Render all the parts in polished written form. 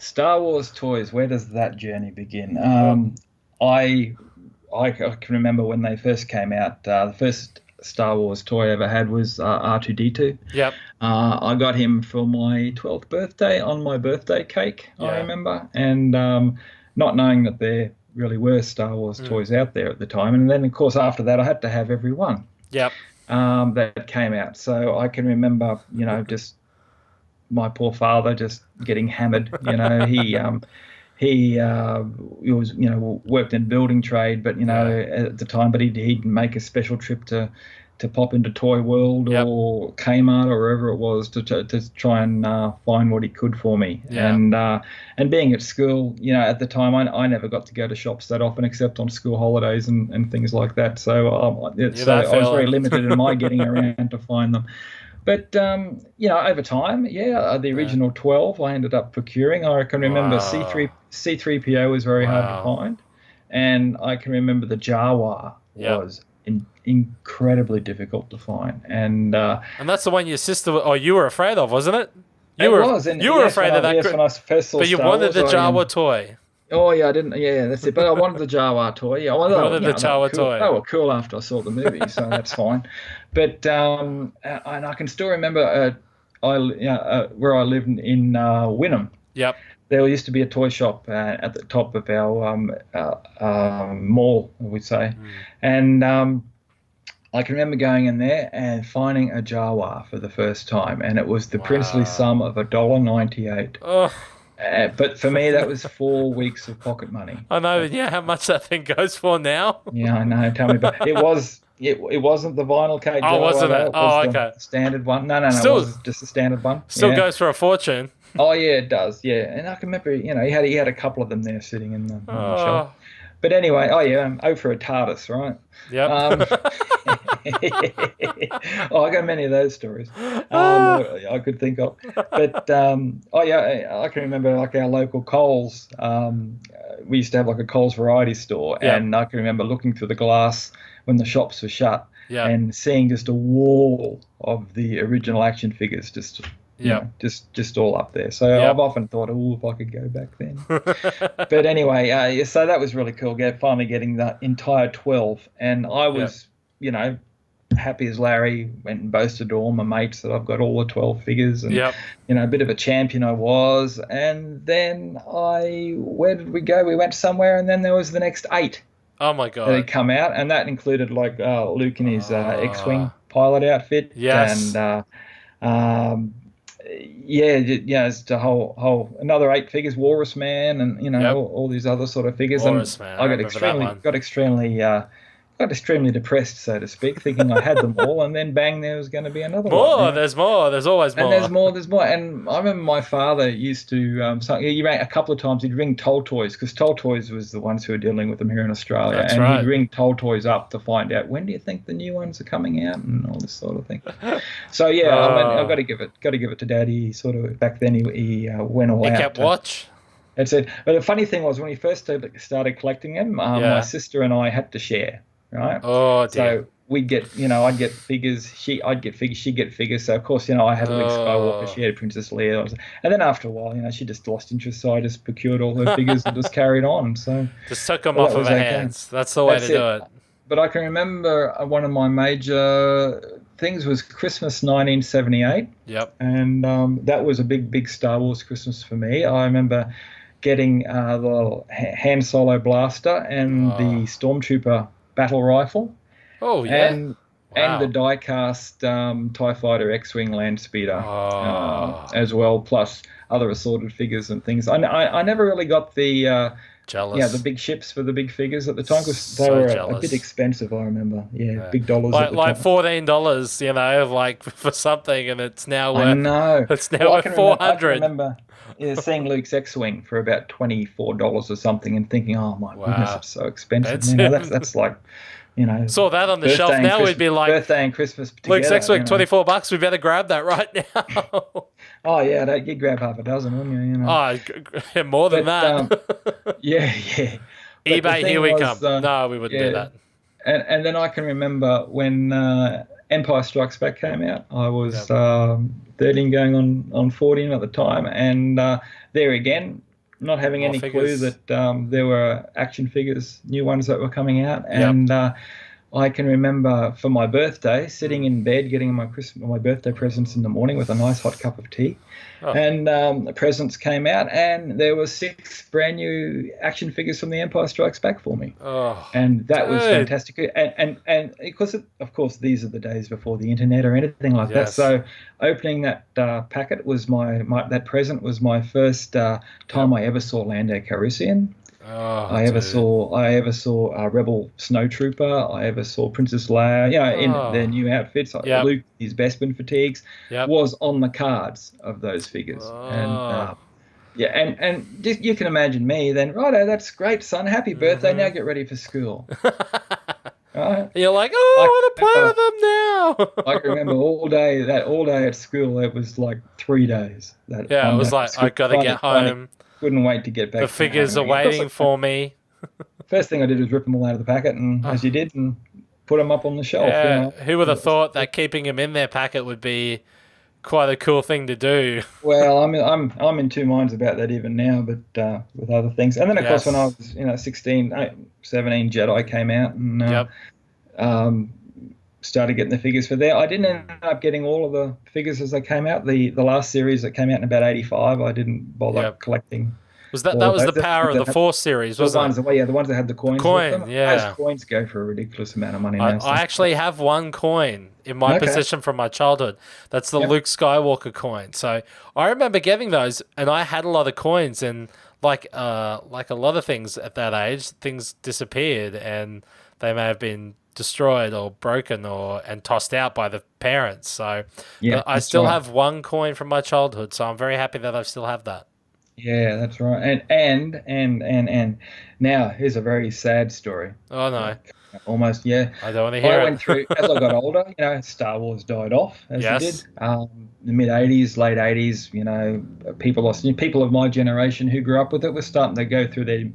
Star Wars toys. Where does that journey begin? I can remember when they first came out. The first Star Wars toy I ever had was R2D2. Yep. I got him for my 12th birthday on my birthday cake, I Yeah. remember, and not knowing that there really were Star Wars toys out there at the time. And then, of course, after that, I had to have every one Yep. that came out. So I can remember, just my poor father just getting hammered. He was worked in building trade, but at the time, but he'd make a special trip to pop into Toy World Yep. or Kmart or wherever it was to try and find what he could for me. Yeah. And being at school, at the time I never got to go to shops that often except on school holidays and things like that. So I was very limited in my getting around to find them. But, over time, the original 12 I ended up procuring. I can remember C3PO was very hard to find. And I can remember the Jawa was incredibly difficult to find. And that's the one your sister, you were afraid of, wasn't it? You were afraid of that. Yes, when I first saw But you Star wanted Wars, the Jawa toy. Oh, yeah, I didn't. Yeah, that's it. But I wanted the Jawa toy. Yeah, I wanted the Jawa toy. They were cool after I saw the movie, so that's fine. But and I can still remember where I lived in Wynnum. Yep. There used to be a toy shop at the top of our mall, I would say, and I can remember going in there and finding a Jawa for the first time, and it was the princely sum of $1.98. Oh. But for me, that was 4 weeks of pocket money. I know, how much that thing goes for now. Yeah, I know. Tell me about it. It wasn't the vinyl cage. Oh, wasn't it? Okay. The standard one. No. Still, it was just the standard one. Still goes for a fortune. Oh yeah, it does. Yeah, and I can remember, he had a couple of them there sitting in the shop. But anyway, for a TARDIS, right? Yep. I got many of those stories I could think of. But I can remember like our local Coles. We used to have like a Coles variety store, and I can remember looking through the glass when the shops were shut and seeing just a wall of the original action figures just all up there. So I've often thought, if I could go back then. But anyway, so that was really cool. Finally getting that entire 12, and I was, happy as Larry. Went and boasted to all my mates that I've got all the 12 figures, and a bit of a champion I was. And then where did we go? We went somewhere, and then there was the next 8. Oh my God! That had come out, and that included like Luke in his X-wing pilot outfit. Yes. And it's the whole another 8 figures, Walrus Man, and all these other sort of figures. Walrus and Man, I got extremely depressed, so to speak, thinking I had them all, and then bang, there was going to be another one. There's more. There's always more. And there's more. And I remember my father used to, he rang a couple of times, he'd ring Toll Toys, because Toll Toys was the ones who were dealing with them here in Australia. That's and right. He'd ring Toll Toys up to find out, when do you think the new ones are coming out, and all this sort of thing. So, I've got to give it to Daddy. He sort of, back then, he went all out. He kept watch. That's it. But the funny thing was, when he first started collecting them, my sister and I had to share. Right. Oh dear. So we'd get, I'd get figures. I'd get figures. She'd get figures. So of course, I had Luke Skywalker. She had Princess Leia. And then after a while, she just lost interest. So I just procured all her figures and just carried on. So just took them off of her hands. That's the way to do it. But I can remember one of my major things was Christmas 1978. Yep. And that was a big Star Wars Christmas for me. I remember getting the little Han Solo blaster and the Stormtrooper battle rifle. Oh yeah. And the die-cast TIE Fighter X-Wing land speeder as well, plus other assorted figures and things. I never really got the jealous. Yeah, the big ships for the big figures at the time, because they were a bit expensive. I remember. Yeah. Big dollars. Like $14, like for something, and it's now worth. I know. It's now worth $400. I can remember. Seeing Luke's X-Wing for about $24 or something, and thinking, "Oh my goodness, it's so expensive." That's like, saw that on the shelf. Now we'd be like, birthday and Christmas together. Luke's X-Wing, $24. We better grab that right now. Oh yeah, you'd grab half a dozen, wouldn't you? Oh, more than that. Yeah. eBay, here we come. No, we wouldn't do that. And then I can remember when Empire Strikes Back came out. I was 13 going on 14 at the time, and there again, not having More any figures. clue that there were action figures, new ones that were coming out, Yep. and I can remember for my birthday sitting in bed getting my birthday presents in the morning with a nice hot cup of tea, Oh, and the presents came out, and there were 6 brand new action figures from The Empire Strikes Back for me. oh, And that was dude. fantastic. And because, of course, these are the days before the internet or anything like that. Yes. So opening that packet was that present was my first time Yep. I ever saw Lando Calrissian. Oh, I ever dude. saw a Rebel Snowtrooper. I ever saw Princess Leia, in their Oh, new outfits. yep. Luke, his Bespin fatigues, Yep. was on the cards of those figures. And Oh. yeah, and just, you can imagine me then. Righto, that's great, son. Happy birthday. Now Mm-hmm. get ready for school. Right? You're like, I oh, can I remember, want to play with them I can remember now. all day at school. It was like 3 days that Yeah, it on was that like, I school. gotta get home. Couldn't wait to get The back figures home. are Of course, waiting for me. first thing I did was rip them all out of the packet, and as you Oh, did, and put them up on the shelf. yeah, who would have thought that keeping them in their packet would be quite a cool thing to do? Well, I'm in two minds about that even now, but with other things. And then of course when I Yes. was 16, 17, Jedi came out, and Yep. um, started getting the figures for there. I didn't end up getting all of the figures as they came out. The last series that came out in about 85, I didn't bother Yep. collecting Was that all that of was those. the Power of the Force series, The wasn't ones it? that, well, yeah, the ones that had the The coins with coin, them. Those yeah. coins go for a ridiculous amount of money I, now. So. I actually have one coin in my Okay. possession from my childhood. That's the Yep. Luke Skywalker coin. So I remember getting those, and I had a lot of coins, and like a lot of things at that age, things disappeared, and they may have been destroyed or broken and tossed out by the parents. So, Yeah, but I that's still right. have one coin from my childhood, so I'm very happy that I still have that. Yeah, that's right. And now here's a very sad story. Oh no, Like almost, yeah. I don't want to I hear went through as I it. got older. Star Wars died off as it did. Yes. The mid '80s, late '80s. People of my generation who grew up with it were starting to go through their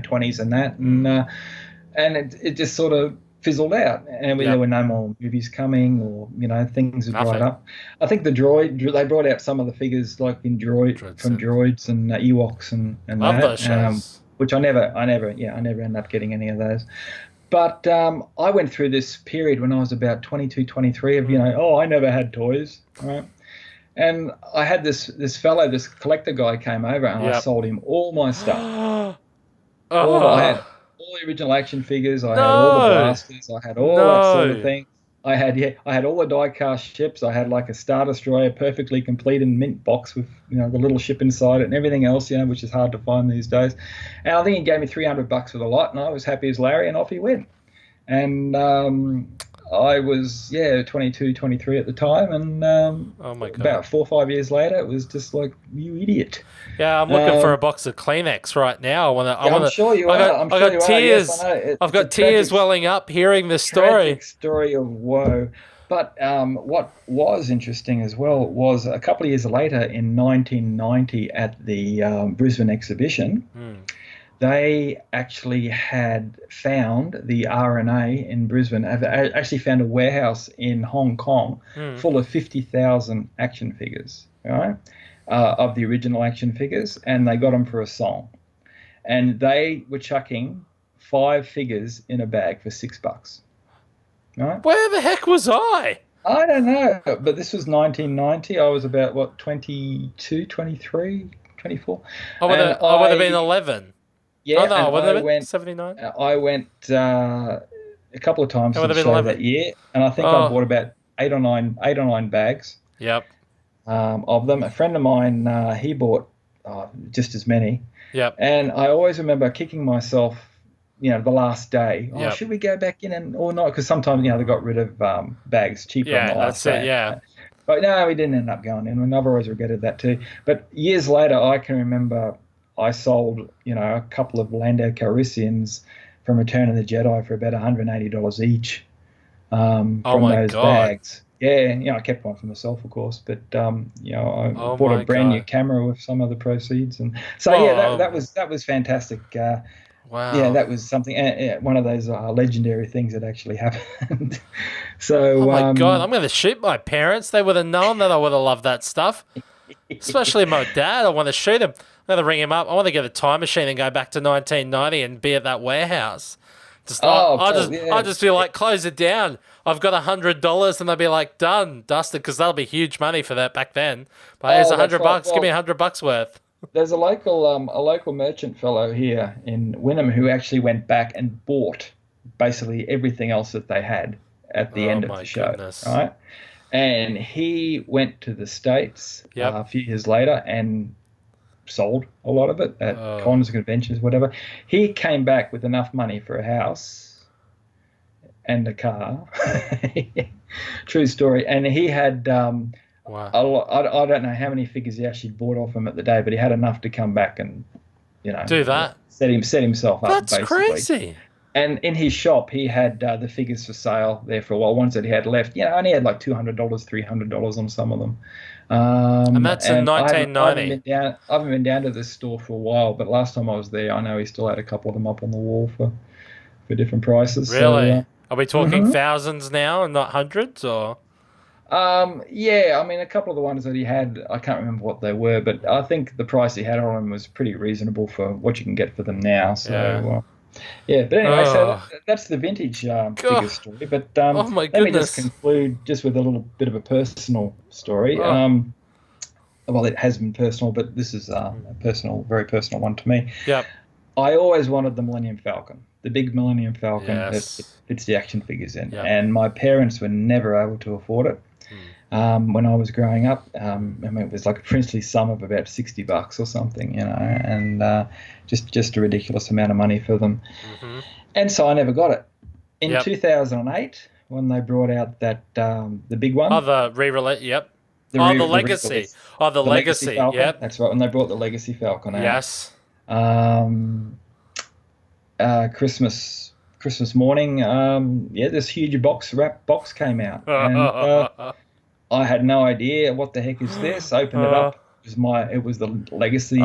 20s and that, and it just sort of fizzled out, and there Yep. were no more movies coming, or things had dried Nothing. up. I think they brought out some of the figures like in Dreadson. droids and Ewoks and Love those that, shows. which I never ended up getting any of those. But I went through this period when I was about 22, 23 of I never had toys, right? And I had this collector guy came over, and I Yep. sold him all my stuff. I had Oh, all the original action figures. I had all the no. blasters. I had all that sort of No. thing. I had all the die-cast ships. I had like a Star Destroyer, perfectly complete in mint box with the little ship inside it and everything else, which is hard to find these days. And I think he gave me $300 for the lot, and I was happy as Larry, and off he went. And I was 22, 23 at the time, and Oh my god. about 4 or 5 years later, it was just like, you idiot. Yeah, I'm looking for a Um, box of Kleenex right now. I wanna I yeah, I'm wanna sure you I are. got I'm I sure you got are. Yes, tears. I know. I've It's a got tears tragic welling up hearing this story. tragic story of woe. But what was interesting as well was a couple of years later in 1990 at the Brisbane exhibition, they actually had found the RNA in Brisbane, actually found a warehouse in Hong Kong full of 50,000 action figures, right, of the original action figures, and they got them for a song. And they were chucking 5 figures in a bag for $6. Right? Where the heck was I? I don't know, but this was 1990. I was about, 22, 23, 24. And I would have been 11. yeah, Oh no, and I would I have been went, 79. I went a couple of times It to would the have been show 11. that year, and I think I Oh, bought about eight or nine bags yep, of them. A friend of mine, he bought just as many, yep, and I always remember kicking myself, the last day. Oh, yep. should we go back in or not? Because sometimes they got rid of bags cheaper on the Yeah, last that's it. day. Yeah. But no, we didn't end up going in, and I've always regretted that too. But years later, I can remember I sold, a couple of Lando Calrissians from Return of the Jedi for about $180 each Oh from my those god. bags. Yeah, I kept one for myself, of course, but I Oh bought a my brand new god. camera with some of the proceeds, and so yeah, Oh, that was fantastic. Yeah, wow. that was something, one of those legendary things that actually happened. Oh So my god. I'm gonna shoot my parents. They would have known that I would have loved that stuff. Especially my dad. I want to shoot him. Gotta ring him up. I want to get a time machine and go back to 1990 and be at that warehouse. I just feel like, close it down. I've got $100, and they'll be like, done, dusted, because that'll be huge money for that back then. But here's $100. Right. Give me $100 worth. There's a local merchant fellow here in Wynnum who actually went back and bought basically everything else that they had at the end of the show. Goodness. Right, and he went to the States a few years later and sold a lot of it at cons, conventions, whatever. He came back with enough money for a house and a car. True story. And he had wow. I don't know how many figures he actually bought off him at the day, but he had enough to come back and, do that. Set himself up. That's basically. Crazy. And in his shop, he had the figures for sale there for a while. Ones that he had left, only had like $200, $300 on some of them. And that's in 1990. I haven't been down to this store for a while, but last time I was there, I know he still had a couple of them up on the wall for different prices. Really? So, are we talking thousands now and not hundreds, or? Yeah, I mean, a couple of the ones that he had, I can't remember what they were, but I think the price he had on them was pretty reasonable for what you can get for them now. So, but anyway, so that's the vintage figure story. But oh my let me just conclude just with a little bit of a personal story. Well, it has been personal, but this is a very personal one to me. Yep. I always wanted the Millennium Falcon, the big Millennium Falcon that fits the action figures in. Yep. And my parents were never able to afford it. When I was growing up, I mean, it was like a princely sum of about $60 or something, and just a ridiculous amount of money for them. And so I never got it. In 2008, when they brought out that the big one. Oh, the re-release, yep. The Legacy. The Legacy, Falcon. yep. That's right, when they brought the Legacy Falcon out. Yes. Christmas morning, this huge wrap box came out. And, I had no idea what the heck is this. Opened it up. It was the Legacy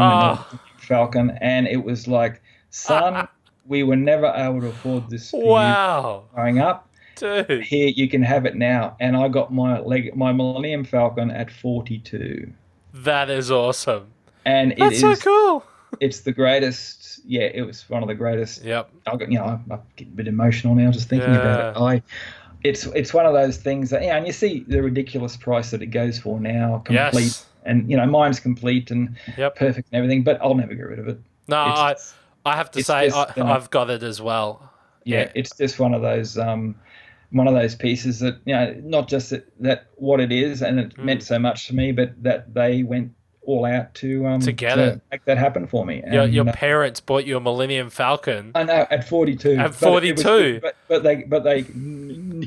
Falcon, and it was like, son, we were never able to afford this. Wow. Growing up, dude. Here you can have it now, and I got my Millennium Falcon at 42. That is awesome. And that's so cool. It's the greatest. Yeah, it was one of the greatest. Yep. I get a bit emotional now just thinking about it. It's one of those things that, and you see the ridiculous price that it goes for now, complete. Yes. And, mine's complete and perfect and everything, but I'll never get rid of it. No, I have to say, I've got it as well. Yeah, it's just one of those pieces that, not just that what it is and it meant so much to me, but that they went all out to make that happen for me. And, your parents bought you a Millennium Falcon. I know, at 42. At 42. But they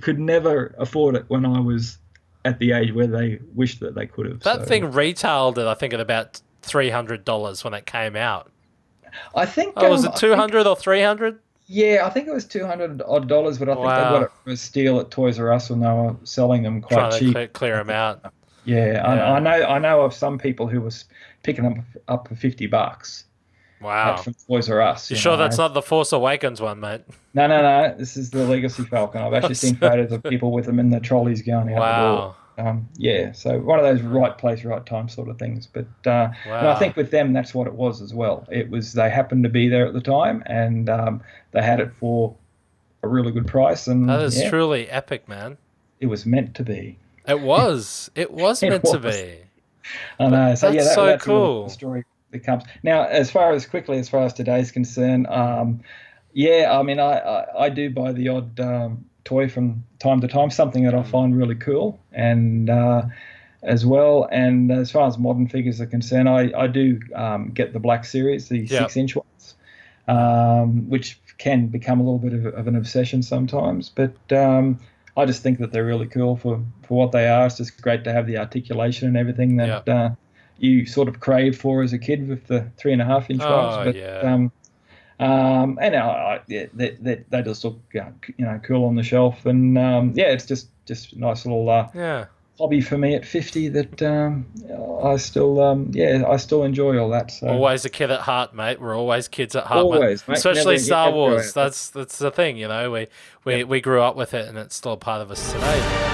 could never afford it when I was at the age where they wished that they could have. That thing retailed at, I think, at about $300 when it came out. I think. Was it 200 or 300? Yeah, I think it was $200 odd, but I think they got it for a steal at Toys R Us when they were selling them quite cheap. Trying to clear them out. Yeah, I know of some people who was picking them up for $50. Wow. From Toys R Us. You sure that's not the Force Awakens one, mate? No. This is the Legacy Falcon. I've actually seen photos of people with them in the trolleys going out the door. So one of those right place, right time sort of things. But and I think with them, that's what it was as well. It was they happened to be there at the time, and they had it for a really good price. And that is truly epic, man. It was meant to be. It was. It was meant to be. I know. So that's that's cool. The story that comes now. As far as today's concerned, I mean, I do buy the odd toy from time to time, something that I find really cool, and as well. And as far as modern figures are concerned, I do get the Black Series, the 6-inch ones, which can become a little bit of an obsession sometimes, but. I just think that they're really cool for what they are. It's just great to have the articulation and everything that you sort of crave for as a kid with the 3.5-inch ones. But they just look cool on the shelf, and it's just a nice little hobby for me at 50 that I still enjoy all that. So. Always a kid at heart, mate. We're always kids at heart, always, mate. Especially Star Wars. That's the thing, we grew up with it, and it's still a part of us today.